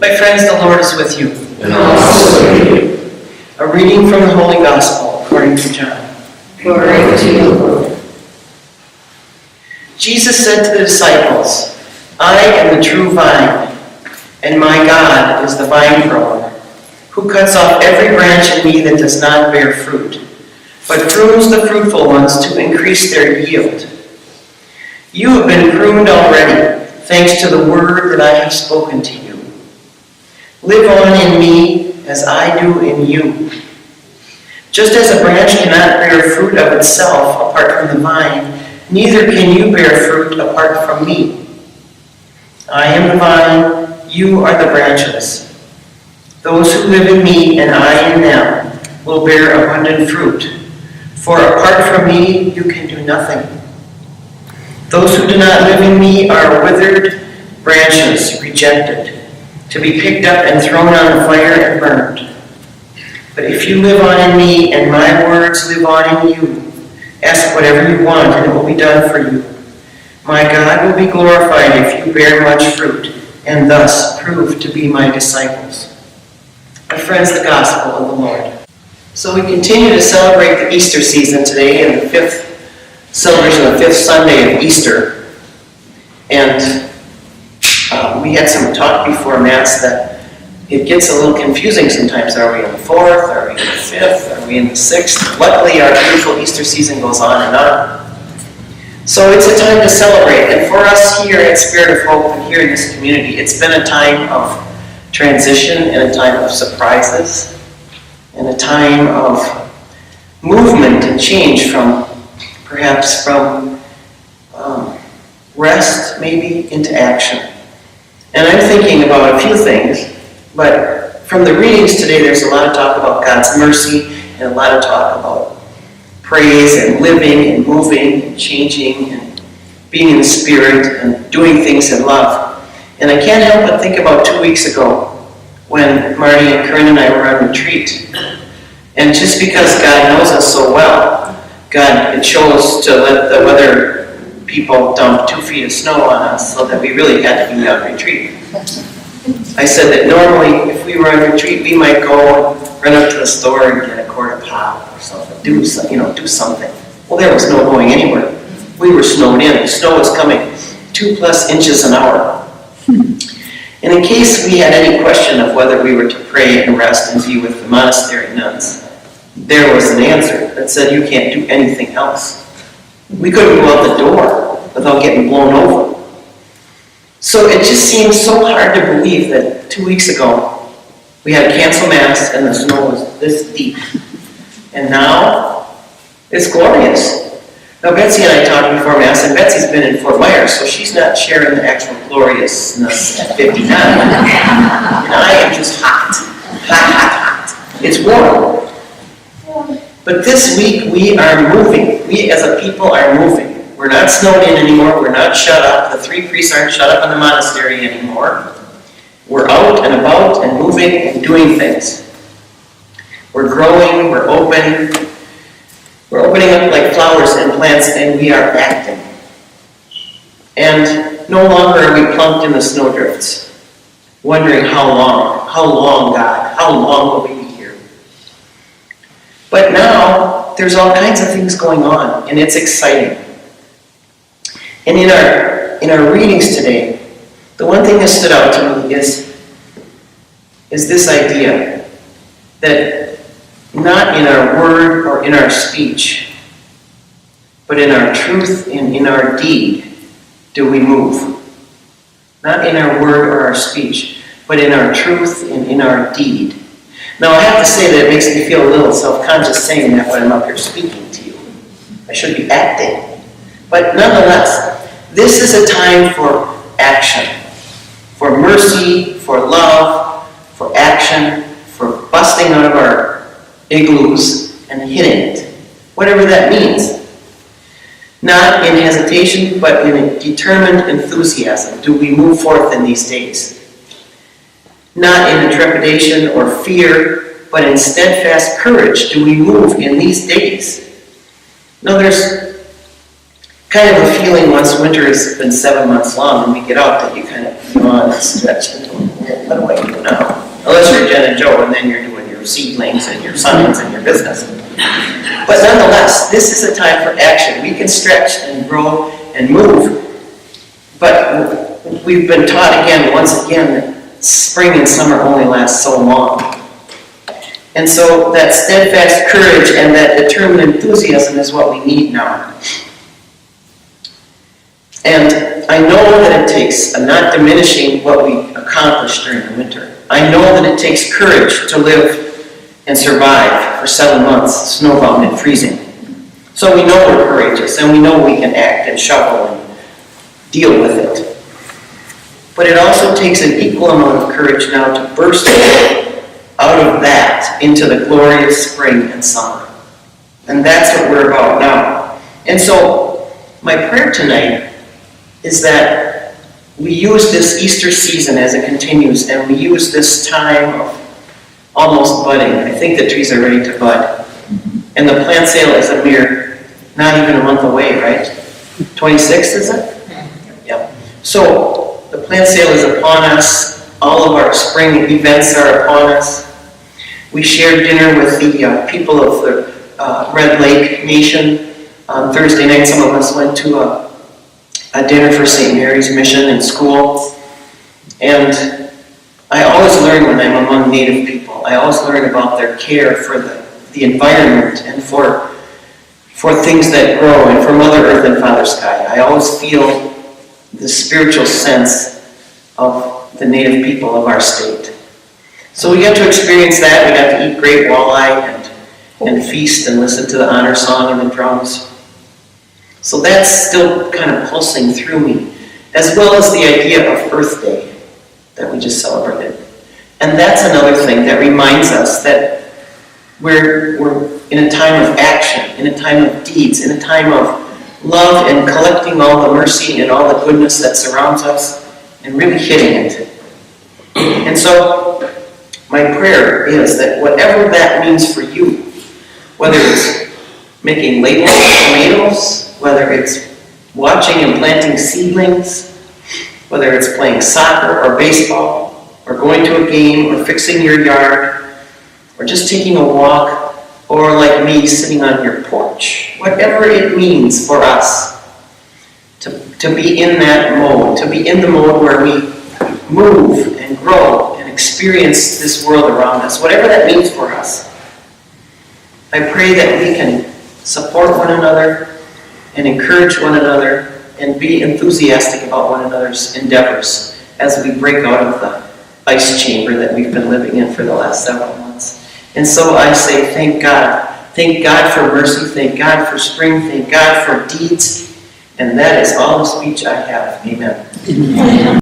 My friends, the Lord is with you. And also with you. A reading from the Holy Gospel according to John. Glory to you, Lord. Jesus said to the disciples, I am the true vine, and my God is the vine grower, who cuts off every branch in me that does not bear fruit, but prunes the fruitful ones to increase their yield. You have been pruned already, thanks to the word that I have spoken to you. Live on in me as I do in you. Just as a branch cannot bear fruit of itself apart from the vine, neither can you bear fruit apart from me. I am the vine, you are the branches. Those who live in me and I in them will bear abundant fruit, for apart from me you can do nothing. Those who do not live in me are withered branches, rejected, to be picked up and thrown on the fire and burned. But if you live on in me and my words live on in you, ask whatever you want and it will be done for you. My God will be glorified if you bear much fruit and thus prove to be my disciples. My friends, the Gospel of the Lord. So we continue to celebrate the Easter season today in the fifth celebration of the fifth Sunday of Easter. And we had some talk before Mass that it gets a little confusing sometimes. Are we in the 4th? Are we in the 5th? Are we in the 6th? Luckily, our beautiful Easter season goes on and on. So it's a time to celebrate. And for us here at Spirit of Hope and here in this community, it's been a time of transition and a time of surprises and a time of movement and change perhaps from rest maybe into action. And I'm thinking about a few things, but from the readings today, there's a lot of talk about God's mercy and a lot of talk about praise and living and moving and changing and being in the Spirit and doing things in love. And I can't help but think about 2 weeks ago when Marty and Corinne and I were on retreat. And just because God knows us so well, God chose to let the weather people dump 2 feet of snow on us so that we really had to be on retreat. I said that normally if we were on retreat, we might go run up to the store and get a quart of pop or something, do something. Well, there was no going anywhere. We were snowed in. The snow was coming 2+ inches an hour. And in case we had any question of whether we were to pray and rest and be with the monastery nuns, there was an answer that said you can't do anything else. We couldn't go out the door without getting blown over. So it just seems so hard to believe that 2 weeks ago we had to cancel Mass and the snow was this deep. And now it's glorious. Now Betsy and I talked before Mass, and Betsy's been in Fort Myers, so she's not sharing the actual gloriousness at 59. And I am just hot. It's warm. But this week we are moving. We as a people are moving. We're not snowed in anymore. We're not shut up. The 3 priests aren't shut up in the monastery anymore. We're out and about and moving and doing things. We're growing. We're open. We're opening up like flowers and plants, and we are acting. And no longer are we plunked in the snowdrifts, wondering how long, God, how long will we be here? But now, there's all kinds of things going on, and it's exciting. And in our readings today, the one thing that stood out to me is this idea that not in our word or in our speech, but in our truth and in our deed do we move. Not in our word or our speech, but in our truth and in our deed. Now I have to say that it makes me feel a little self-conscious saying that when I'm up here speaking to you. I should be acting. But nonetheless, this is a time for action, for mercy, for love, for action, for busting out of our igloos and hitting it, whatever that means. Not in hesitation, but in a determined enthusiasm do we move forth in these days. Not in trepidation or fear, but in steadfast courage do we move in these days. Now there's kind of a feeling once winter has been 7 months long and we get out that you kind of yawn and stretch and what do I do now? Unless you're Jen and Joe, and then you're doing your seedlings and your signs and your business. But nonetheless, this is a time for action. We can stretch and grow and move. But we've been taught once again, that spring and summer only last so long. And so that steadfast courage and that determined enthusiasm is what we need now. And I know that it takes, I'm not diminishing what we accomplished during the winter. I know that it takes courage to live and survive for 7 months, snowbound and freezing. So we know we're courageous, and we know we can act and shovel and deal with it. But it also takes an equal amount of courage now to burst out of that into the glorious spring and summer. And that's what we're about now. And so my prayer tonight is that we use this Easter season as it continues, and we use this time of almost budding. I think the trees are ready to bud. And the plant sale is a mere, not even a month away, right? 26th, is it? Yeah. So the plant sale is upon us. All of our spring events are upon us. We shared dinner with the people of the Red Lake Nation on Thursday night. Some of us went to a dinner for St. Mary's Mission in school. And I always learn when I'm among Native people. I always learn about their care for the environment and for things that grow, and for Mother Earth and Father Sky. I always feel the spiritual sense of the Native people of our state. So we got to experience that. We got to eat great walleye and feast and listen to the honor song and the drums. So that's still kind of pulsing through me, as well as the idea of Earth Day that we just celebrated. And that's another thing that reminds us that we're in a time of action, in a time of deeds, in a time of love and collecting all the mercy and all the goodness that surrounds us and really hitting it. And so my prayer is that whatever that means for you, whether it's making labels of tomatoes, whether it's watching and planting seedlings, whether it's playing soccer or baseball, or going to a game, or fixing your yard, or just taking a walk, or like me, sitting on your porch. Whatever it means for us to be in that mode, to be in the mode where we move and grow and experience this world around us, whatever that means for us. I pray that we can support one another and encourage one another and be enthusiastic about one another's endeavors as we break out of the ice chamber that we've been living in for the last several months. And so I say, thank God. Thank God for mercy. Thank God for spring. Thank God for deeds. And that is all the speech I have. Amen.